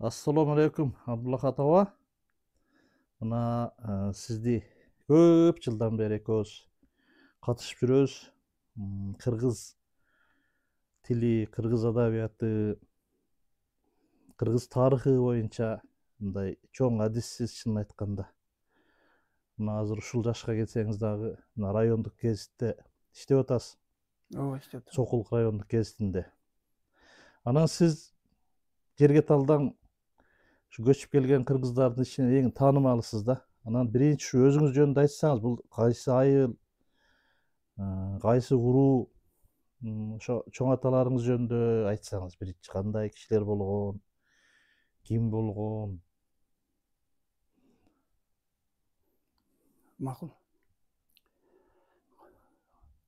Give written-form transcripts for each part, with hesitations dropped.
Assalamu алейкум, Абдулахат аба. Мына сизди көп жылдан бери экөөбүз катышып жүрөбүз. Кыргыз тили, кыргыз адабияты, кыргыз тарыхы боюнча мындай чоң адиссиз чынын айтканда. Мына азыр ушул жашка келсеңиз дагы мына райондук гезитте иштеп атасыз. Ооба, иштеп атам. Сокулук райондук гезитинде. Анан сиз Жергеталдан şu көчүп келген кыргыздардын ичинен эң таанымалысыз да. Анан биринчи ушу өзүңүз жөнүндө айтсаңыз, бул кайсы айыл, кайсы уруу, ошо чоң аталарыңыз жөнүндө айтсаңыз, биринчи кандай кишилер болгон, ким болгон? Макул.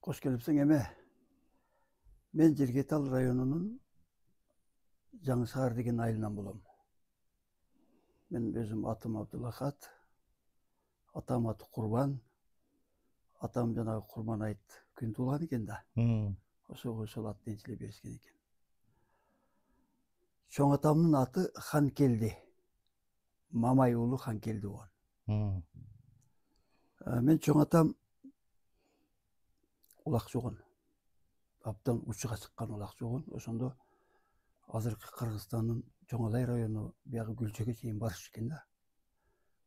Кош келипсиң эме. Мен Жергетал районунун Жаңы Шаар деген айылынан болом. Мен өзүм атым Абдулахат, атам аты Курбан. Атам жанагы Курман айт күн туулган экен да. Ошого ошол атын энчилеп беришкен экен. Чоң атамдын аты Ханкелди. Мамай уулу Ханкелди болгон. Мен чоң атам улак жогон. Абдан учуга чыккан улак жогон. Ошондо азыркы Кыргызстандын Чоң Алай району биягы Гүлчөгө чейин барышчу экен да.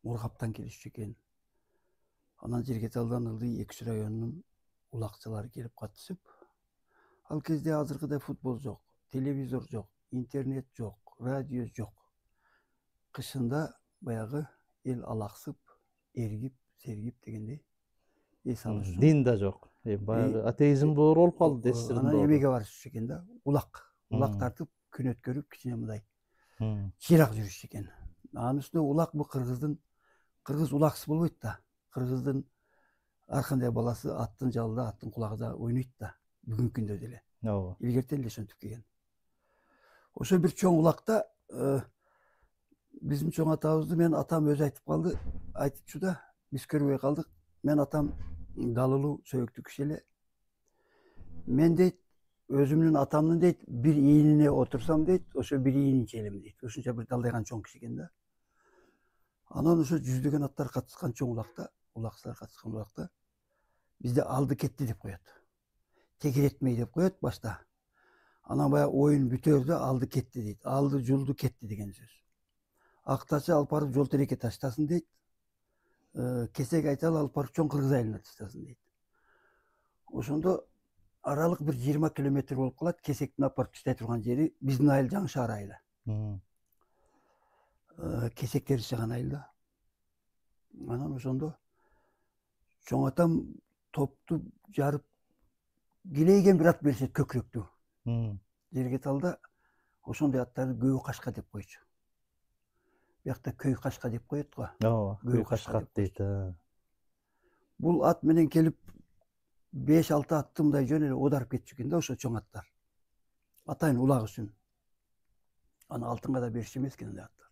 Мургаптан келишчү экен. Анан Жергеталдан ылдый Экүч районунун улакчылары келип катышып, ал кезде азыркыдай футбол жок, телевизор жок, интернет жок, радио жок. Кышында баягы эл алаксып, эргип, сергип дегендей эс алышчу. Дин да жок. Баягы атеизм болуп калды, дестирдин Анан эмеге барышчу экен да, улак тартып, күн өткөрүп, кичине мындай чыйрак жүрүшчү экен. Анын үстүнө улак бул кыргыз улаксыз болбойт да. Кыргыздын ар кандай баласы аттын жалында, аттын кулагында ойнойт да. Бүгүнкү күндө деле. Ооба. Илгертен эле ошентип келген. Ошо бир чоң улакта биздин чоң атабызды мен атам өзү айтып калды, айтычу да, биз көрбөй калдык. Мен атам далылуу, сөйөктүү киши эле. Мен дейт, өзүмдүн атамдын дейт, бир ийинине отурсам дейт, ошо бир ийинин челем дейт. Ошончо бир далдайган чоң киши экен да. Анан ошо жүздөгөн аттар катышкан чоң улакта, улакчылар катышкан улакта бизде алды кетти деп коет. Текиретмей деп коет башта. Анан баягы оюн бүтөрдө алды кетти дейт. Алды жулду кетти деген сөз. Актачы алып барып жол тереке таштасын дейт. Кесек айталы алып барып чоң кыргыз айылына таштасын дейт. Ошондо аралык бир 20 километр болуп калат. Кесектин алып барып таштай турган жери биздин айыл Жаңы Шаар айылы. Кесектер жашаган айылда. Анан ошондо чоң атам топту жарып килейген бир ат беришет, көкүрөктүү. Жергеталда ошондой аттарды көй кашка деп койчу. Биякта көй кашка деп коет го. Ооба, көй кашка дейт. Бул ат менен келип 5-6 атты мындай жөн эле одарып кетчү экен да ошо чоң аттар. Атайын улак үчүн. Аны алтынга да беришчү эмес экен андай аттар.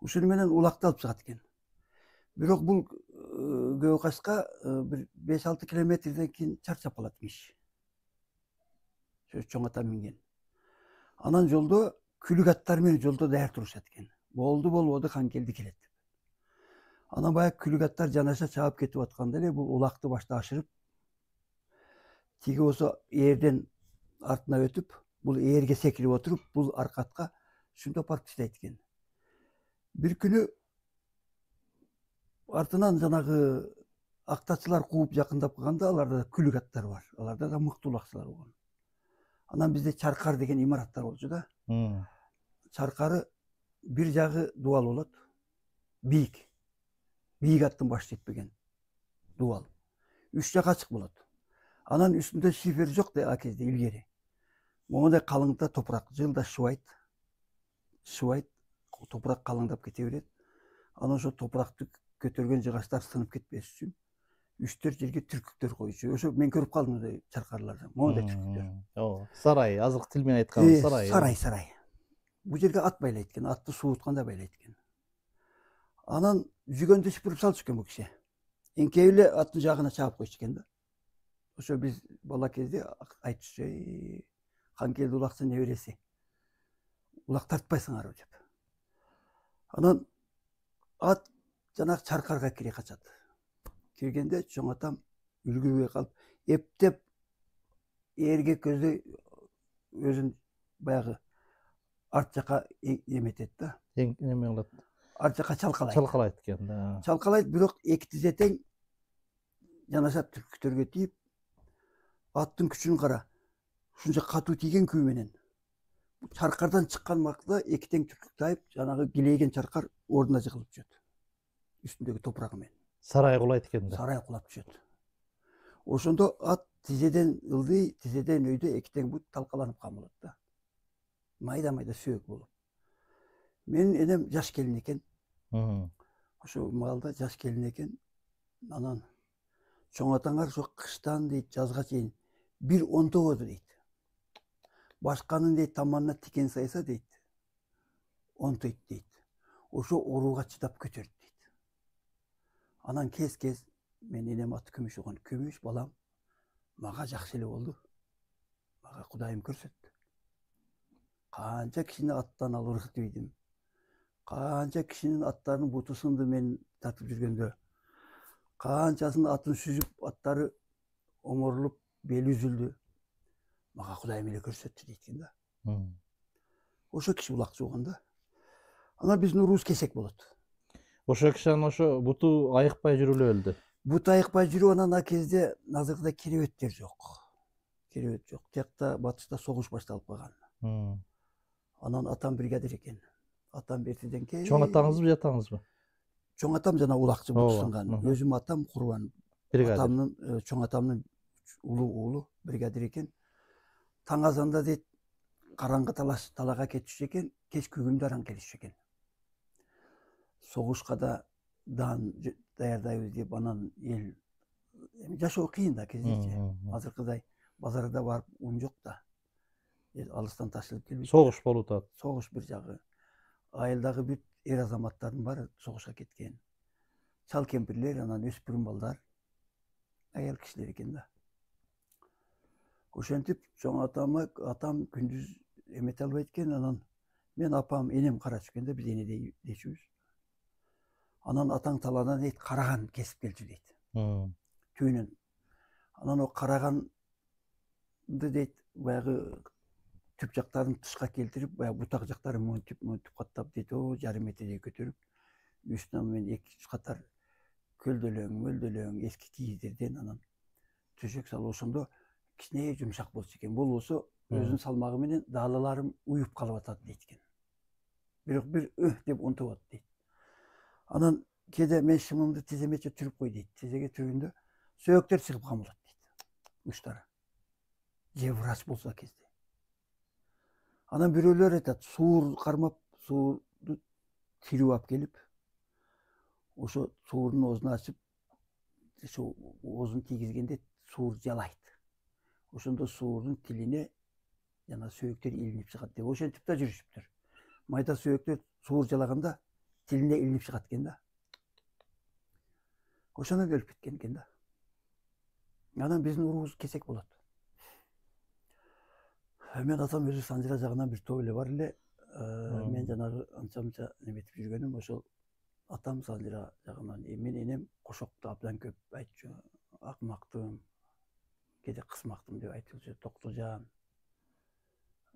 Ушуну менен улакты алып чыгат экен. Бирок бул көй кашка бир 5-6 километрден кийин чарчап калат имиш. Ошо чоң атам минген. Анан жолдо күлүк аттар менен жолдо даяр турушат экен. Болду болбоду Ханкелди келет деп. Анан баягы күлүк аттар жанаша чаап кетип атканда эле бул улакты башта ашырып, тиги болсо ээрден артына өтүп, бул ээрге секирип отуруп, бул арка атка шунтоп барып таштайт экен. Бир күнү артынан жанагы актачылар кууп жакындап калганда аларда күлүк аттар бар. Аларда да мыкты улакчылар болгон. Анан бизде чаркар деген имараттар болчу да. Чаркары бир жагы дубал болот. Бийик. Бийик аттын башы жетпеген дубал. 3 жак ачык болот. Анан үстүндө шифер жок да а кезде илгери. Мондай калыңда топурак жылда шубайт. Шубайт, топурак калыңдап кете берет. Анан ошо топуракты көтөргөн жыгачтар сынып кетпеш үчүн 3-4 жерге түркүктөр коючу. Ошо мен көрүп калдым мындай чаркарларды. Мондай түркүктөр. Ооба, сарай, азыркы тил менен айтканда сарай. Сарай. Бул жерге ат байлайт экен, атты суутканда байлайт экен. Анан жүгөндү сыпырып салчу экен бул киши. Эңкейип эле аттын жагына чаап койчу экен да. Ошо биз бала кезде айтчу, Ханкелди улактын небереси. Улак тартпайсыңарбы деп. Анан ат жанагы чаркарга кире качат. Киргенде чоң атам үлгүрбөй калып, эптеп эрге көздөй өзүн баягы арт жака эметет да. Неме кылат? Арт жака чалкалайт. Чалкалайт экен да. Чалкалайт, бирок эки тизе тең жанашап түркүтөргө тийип, аттын күчүн кара. Ушунча катуу тийген күйү менен чаркардан чыккан убакта эки тең түркүк тайып, жанагы килейген чаркар ордуна жыгылып түшөт. Үстүндөгү топурагы менен. Сарай кулайт экен да. Сарай кулап түшөт. Ошондо ат тизеден ылдый, тизеден өйдө эки тең бут талкаланып камалат да. Майда сөөк болуп. Менин энем жаш келин экен. Ошо маалда жаш келин экен. Анан чоң атаңар ошо кыштан дейт, жазга чейин бир онтободу дейт. Башканын дейт таманына тикен сайса дейт. Онтойт дейт. Ошо орууга чыдап көтөрдү дейт. Анан кез мен энем аты Күмүш болгон. Күмүш балам мага жакшы эле болду. Мага Кудайым көрсөттү. Канча кишини аттан алып ыргытып, канча кишинин аттарынын буту сынды мен тартып жүргөндө, канчасынын атын сүзүп, аттары оморулуп, бели үзүлдү. Мага Кудайым эле көрсөттү дейт экен да. Ошо киши булакчы болгон да. Анан биздин уруубуз кесек болот. Ошо кишинин ошо буту айыкпай жүрүп эле өлдү. Бут айыкпай жүрүп, анан ана кезде азыркыдай керебеттер жок. Керебет жок. Тиякта батышта согуш башталып калган. Анан атам бригадир экен. Атам бертиден кээ. Чоң атаңызбы, атаңызбы? Чоң атам жана улакчы бутусунган. Өзүм атам Курбан. Атамдын, чоң атамдын улуу уулу бригадир экен. Таң азанда дейт, караңгы талага кетишчү экен, кеч күгүндө араң келишчү экен. Согушка да дан даярдайбыз деп, анан эл жашоо кыйын да кездечи. Азыркыдай базарда барып ун жок да. Алыстан ташылып келбейт. Согуш болуп атат. Согуш бир жагы. Айылдагы бүт эр азаматтардын баары согушка кеткен. Чал кемпирлер, анан өспүрүм балдар, аял кишилер экен да. Ошентип чоң атам күндүз эмете албайт экен, анан мен апам, энем карачу экен да, биз эне дечүбүз. Анан атаң талаанан дейт, караган кесип келчү дейт. Түйүнөн. Анан о караганды дейт, баягы түп жактарын тышка келтирип, баягы бутак жактарын мынтип каттап дейт, жарым метрдей көтөрүп, үстүнө мен 2 катар көлдөлөң, эски кийиздерден анан төшөк салып, ошондо кичине жумшак болчу экен. Болбосо өзүнүн салмагы менен даалыларым уюп калып атат дейт экен. Бирок бир деп унтубат дейт. Анан кээде мен шымымды тиземече түрүп кой дейт. Тизеге түргөндө сөөктөр чыгып камылат дейт. Учтары. Же врач болсо кезде. Анан бирөөлөр айтат, суур кармап, суурду тирип алып келип, ошо суурдун оозун ачып, ошо оозун тийгизгенде суур жалайт. Ошондо суурдун тилине жана сөөктөр илинип чыгат деп ошентип да жүрүшүптүр. Майда сөөктөр суур жалаганда тилине илинип чыгат экен да. Ошондон өлүп кеткен экен да. Анан биздин уруубуз кесек болот. Мен атам өзү Санжыра жагынан бир топ эле бар эле. Мен жанагы анча-мынча неметип жүргөнүм, ошол атам Санжыра жагынан. Мен энем кошокту абдан көп айтчу. Акмактым, кээде кысмактым деп айтчу, Токтожан.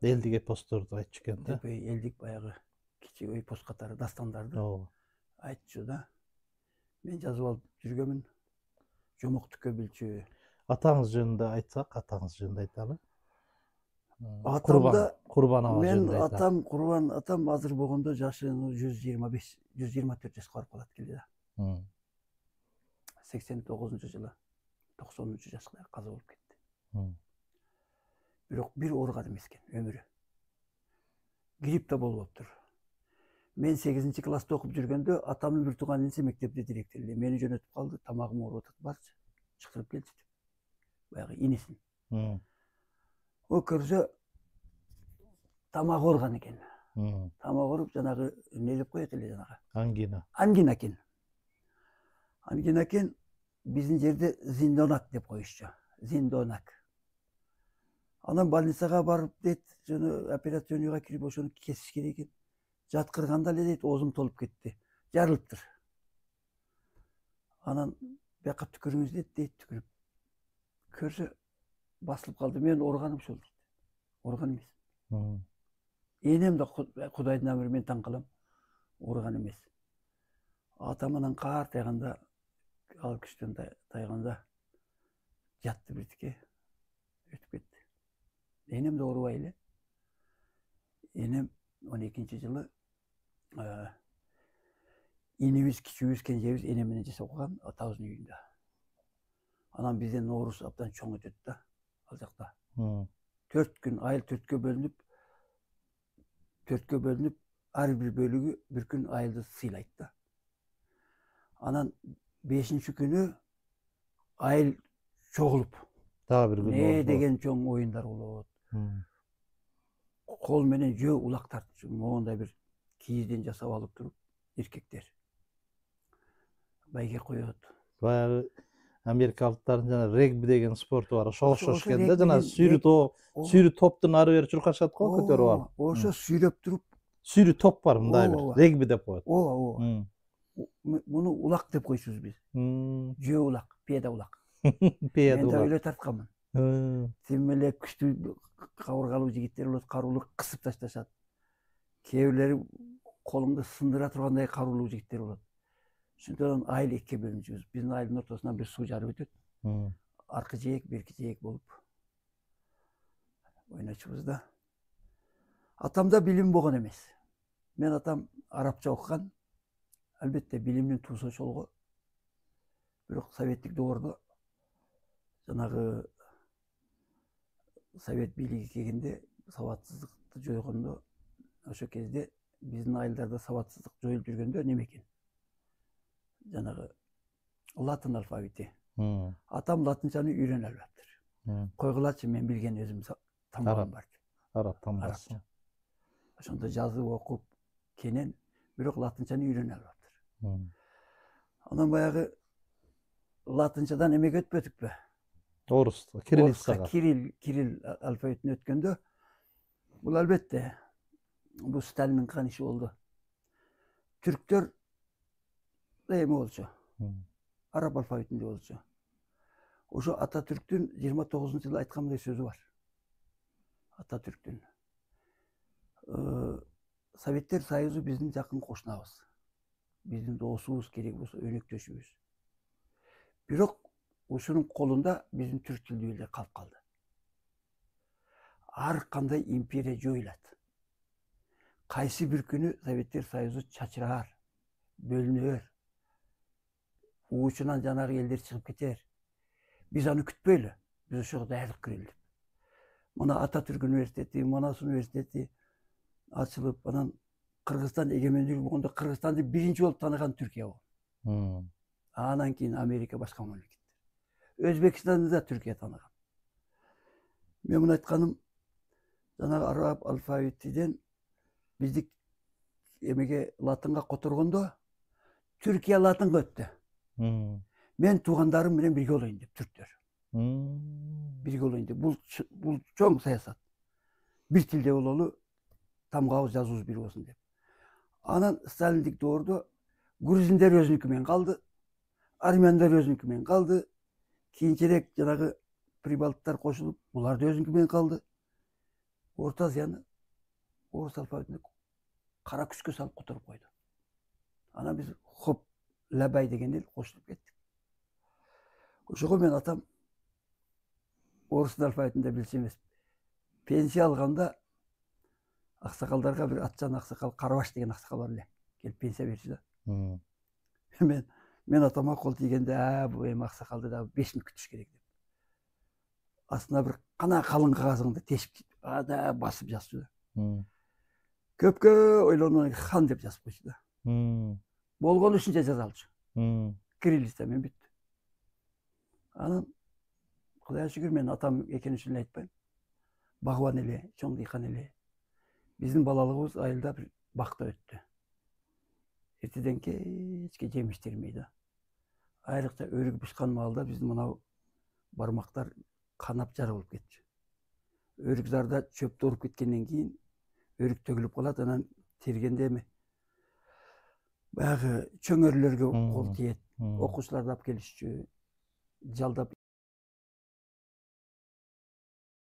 Элдик эпосторду айтчу экен да. Элдик баягы кичи эпос катары дастандарды айтчу да. Мен жазып алып жүргөмүн. Жомоктукка билчү. Атаңыз жөнүндө айтсак, атаңыз жөнүндө айталы. Курбан ага жөнүндө айталы. Мен атам Курбан, атам азыр болгондо жашы 125, 124 жашка барып калат келди да. 89-жылы 90 жашка каза болуп кетти. Бирок бир ооруган эмес экен өмүрү. Грипп да болуптур. Мен 8-класста окуп жүргөндө атамдын бир тууган иниси мектепте директор эле. Мени жөнөтүп калды, тамагым ооруп атат, барчы, чакырып келчи деп. Баягы инисин. О көрсө тамагы ооруган экен. Тамагы ооруп, жанагы эмне деп коет эле жанагы? Ангина. Ангина экен. Ангина экен, биздин жерде зиндонак деп коюшчу. Зиндонак. Анан больницага барып дейт, жана операционныйга кирип ошону кесиш керек экен. жаткырганда эле дейт оозум толуп кетти. Жарылыптыр. Анан бияка түкүрүңүз дейт түкүрүп. Көрсө басылып калды. Мен ооруганым ушул дейт. Ооруган эмес. Энем да Кудайдын амры мен таң калам. Ооруган эмес. Атам анан картайганда, ал күчтөн тайганда жатты биртике. Өтүп кетти. Энем да оорубай эле. Энем 12-жылы инибиз, кичүүбүз, кенжебиз энем менен жашап калган атабыздын үйүндө. Анан бизден Ноорус абдан чоң өтөт да ал жакта. 4 күн, айыл 4кө бөлүнүп, ар бир бөлүгү бир күн айылды сыйлайт да. Анан 5-күнү айыл чогулуп, Дагы бир күн не деген чоң оюндар болот. Кол менен жөө улак тартып, моундай бир кийизден жасап алып туруп, эркектер байге коет. Баягы америкалыктардын жана регби деген спорту бар. Ошого окшош экен да, регби жана сүйрү топтун ары бери чуркашат го, көтөрүп алып. Ошо сүйрөп туруп, Сүйрү топ бар мындай бир. Регби деп коет. ооба. Муну улак деп койчубуз биз. Жөө улак, педа улак. Педа Мен да улак. эле тартканмын. Тим эле күчтүү кабыргалуу жигиттер болот, каруулуу кысып ташташат. Кээ бирлери колуңду сындыра тургандай каруулуу жигиттер болот. Ошондон айыл 2-ке бөлүнчүбүз. Биздин айылдын ортосунан бир суу жарып өтөт. Аркы жээк, берки жээк болуп ойночубуз да. Атамда билим болгон эмес. Мен атам арабча окуган. Албетте билимдин туусу ошол го. Бирок советтик доордо жанагы совет бийлиги келгенде, сабатсыздыкты жойгондо, ошо кезде биздин айылдарда сабатсыздык жоюлуп жүргөндө неме экен? Жанагы латын алфавити. Атам латынчаны үйрөнө албаптыр. Койгулачы, мен билген өзүм тамагым бар. Араб тамгасы. Ошондо жазып окуп кенен, бирок латынчаны үйрөнө албаптыр. Анан баягы латынчадан эмеге өтпөдүкпү? Орусча, кириллицага. Кирилл алфавитине өткөндө, бул албетте бул Сталиндин кылган иши болду. Түрктөр эме болчу. Араб алфавитинде болчу. Ошо Ататүрктүн 29-жылы айткан мындай сөзү бар. Ататүрктүн. Советтер Союзу биздин жакын кошунабыз. Биздин досубуз, керек болсо өнөктөшүбүз. Бирок ушунун колунда биздин түрк тилдүү эле калып калды. Ар кандай империя жоюлат. Кайсы бир күнү Советтер Союзу чачыраар, бөлүнөр. Уучунан жанагы элдер чыгып кетер. Биз аны күтпөйлү. Биз ошого даярдык көрөлү. Мына Ататүрк университети, Манас университети ачылып, анан Кыргызстан эгемендүүлүк болгондо Кыргызстанды биринчи болуп тааныган Түркия болгон. Анан кийин Америка, башка мамлекеттер. Өзбекстанды да Түркия тааныган. Мен муну айтканым, жанагы араб алфавитиден биздик эмеге латынга которгондо Түркия латынга өттү. Мен туугандарым менен бирге болоюн деп, түрктөр. Бирге болоюн деп. Бул чоң саясат. Бир тилде бололу, тамгабыз, жазуубуз бир болсун деп. Анан Сталиндик доордо грузиндер өзүнүкү менен калды, армяндар өзүнүкү менен калды, кийинчерээк жанагы прибалттар кошулуп, булар да өзүнүкү менен калды. Орто Азияны орус алфавитине кара күчкө салып которуп койду. Анан биз хоп, лабай деген эл кошулуп кеттик. Ошого мен атам орус алфавитинде билчү эмес. Пенсия алганда аксакалдарга бир атчан аксакал, Карабаш деген аксакал бар эле. Келип пенсия берчү да. Мен атама кол тийгенде, бул эми аксакалды да 5 мүнөт күтүш керек деп. Астына бир кана калың кагазыңды тешип, ада басып жазчу да. Көпкө ойлонуп хан деп жазып койчу да. Болгону ушунча жаза алчу. Кириллица менен бүттү. Анан Кудайга шүгүр, мен атам экени үчүн эле айтпайм. Багбан эле, чоң дыйкан эле. Биздин балалыгыбыз айылда бир бакта өттү. Эртеден кечке жемиш термей да. Айрыкча өрүк бышкан маалда биздин мынау бармактар канап жара болуп кетчү. Өрүк зарда чөптү уруп кеткенден кийин өрүк төгүлүп калат, анан тергенде эми баягы чөңөрлөргө Мм. кол тиет, Мм. окуучуларды алып келишчү, жалдап